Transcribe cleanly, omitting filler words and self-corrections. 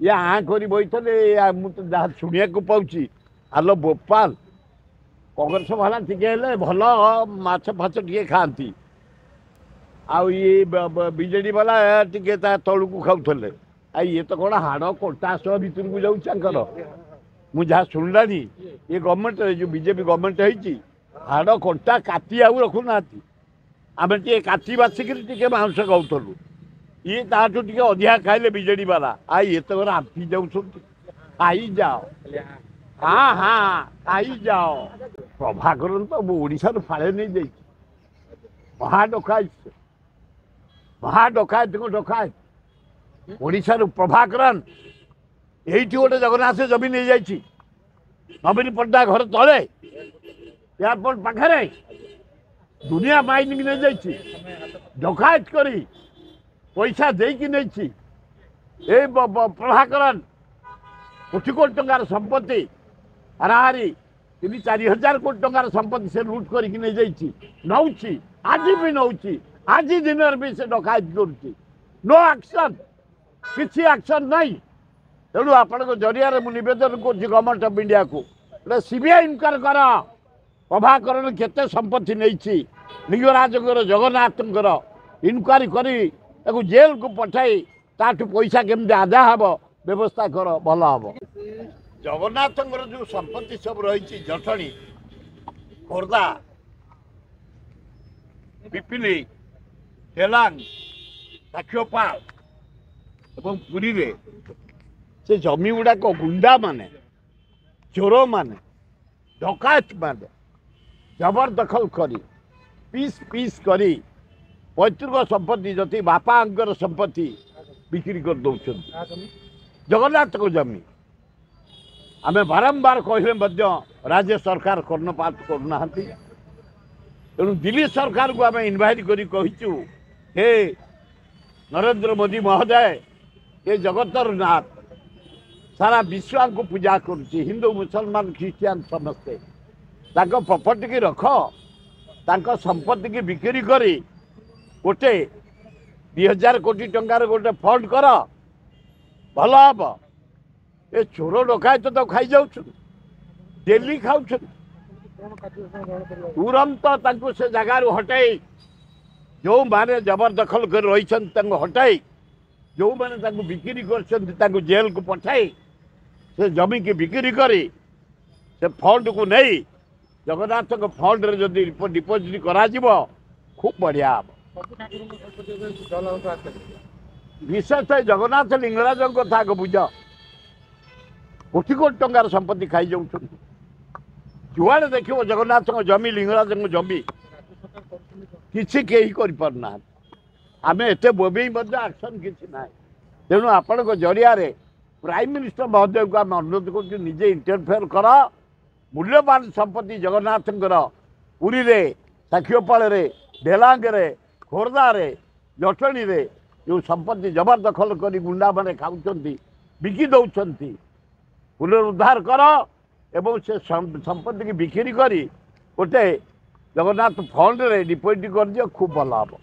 ये आ कर बोईले मुझे जहाँ शुणा पाऊँ आलो बोपाल कांग्रेस वाला टिके भल माछ फाछ टे खाती आजेडी वाला टिके तलू को खाऊले ये तो कौन हाड़ कटा सह भितर को जाऊर मुझे शुणिला ये गवर्नमेंट जो बीजेपी गवर्नमेंट है हाड़ कटा काटी आउ रखुना आम टे काटी बासिक टे मांस खाऊलु ये ताठू टे अधिका खाइले बीजेडी वाला ये तो आंपी जाऊँ खाई जाओ हाँ हाँ खाई जाओ प्रभाकर तो ओडार फाड़े नहीं जाइए महाडकायत को डकायत ओडार प्रभाकरन ये गोटे जगन्नाथ जमी नहीं जाइए नवीन पट्टनायक घर तले एयरपोर्ट पाखे दुनिया माइनिंग नहीं जाइए डकायत करी पैसा देकी नहीं प्रभाकरन कोटी कोटी टंकार संपत्ति हाराहारी 3-4 हजार कोटी टंकार संपत्ति से लुट करके नहीं जाइए नौची आज भी नौची आज दिन भी से डकायत करुच्ची नो एक्शन किसी एक्शन नहीं तेणु आपण जरिया निवेदन कर गवर्नमेंट ऑफ इंडिया को सीबीआई इनक्वारी कर प्रभाकरन केते संपत्ति नहीं लिंगराज जगन्नाथ इनक्वारी करी जेल को पठाई ताठू पैसा केमती आदाय हम व्यवस्था कर भल हम जगन्नाथ जो संपत्ति सब रही जटणी खोर्धा पिपिली तेलांग साक्षोपाल एवं पुरी रे से जमी गुड़ाक गुंडा माने चोर माने डकायत माने जबरदखल करी पीस पीस करी पैतृक संपत्ति जति बापा संपत्ति बिक्री कर दौरान जगन्नाथ को जमी आमे बारंबार कहले राज्य सरकार कर्णपात करना तेणु दिल्ली सरकार को आम इनवाइट करूँ हे नरेंद्र मोदी महोदय ये जगतर नाथ सारा विश्व को पूजा करुच्ची हिंदू मुसलमान ख्रीस्टियान समस्ते प्रॉपर्टी की रख संपत्ति की बिक्री करी गोटे 2000 कोटी टंकार गोटे फंड कर भल हम ये चोर डकायत तो खाई जाऊँ डेली खाऊ तुरंत से जगार हटाई जो माने जबरदखल कर रही हटाई जो मैंने बिक्री कर जेल को पठाई से जमी की बिक्री करी से फंड को नहीं जगन्नाथ फंड रे जदि डिपोजिट करा खूब बढ़िया विशेष जगन्नाथ लिंगराज कथा बुझ कोटी कोटी टंकार संपत्ति खाई जाऊँ जुआड़े देख जगन्नाथ जमी लिंगराज जमी किसी कहीं करना आम एत बोबे एक्शन किसी ना तेणु आपण जरिया प्राइम मिनिस्टर महोदय को आम अनुरोध कर निजे इंटरफेयर कर मूल्यवान संपत्ति जगन्नाथ पुरी रे साक्षीपाल डेलांग खोर्धा जटणी जो संपत्ति जबरदखल कर गुंडा मैंने खाऊँ बिकी दौरान पुनरुद्धार कर एवं से संपत्ति की बिक्री करी गोटे जगन्नाथ फंड रे डिपोजिट कर दियो खूब भल हम।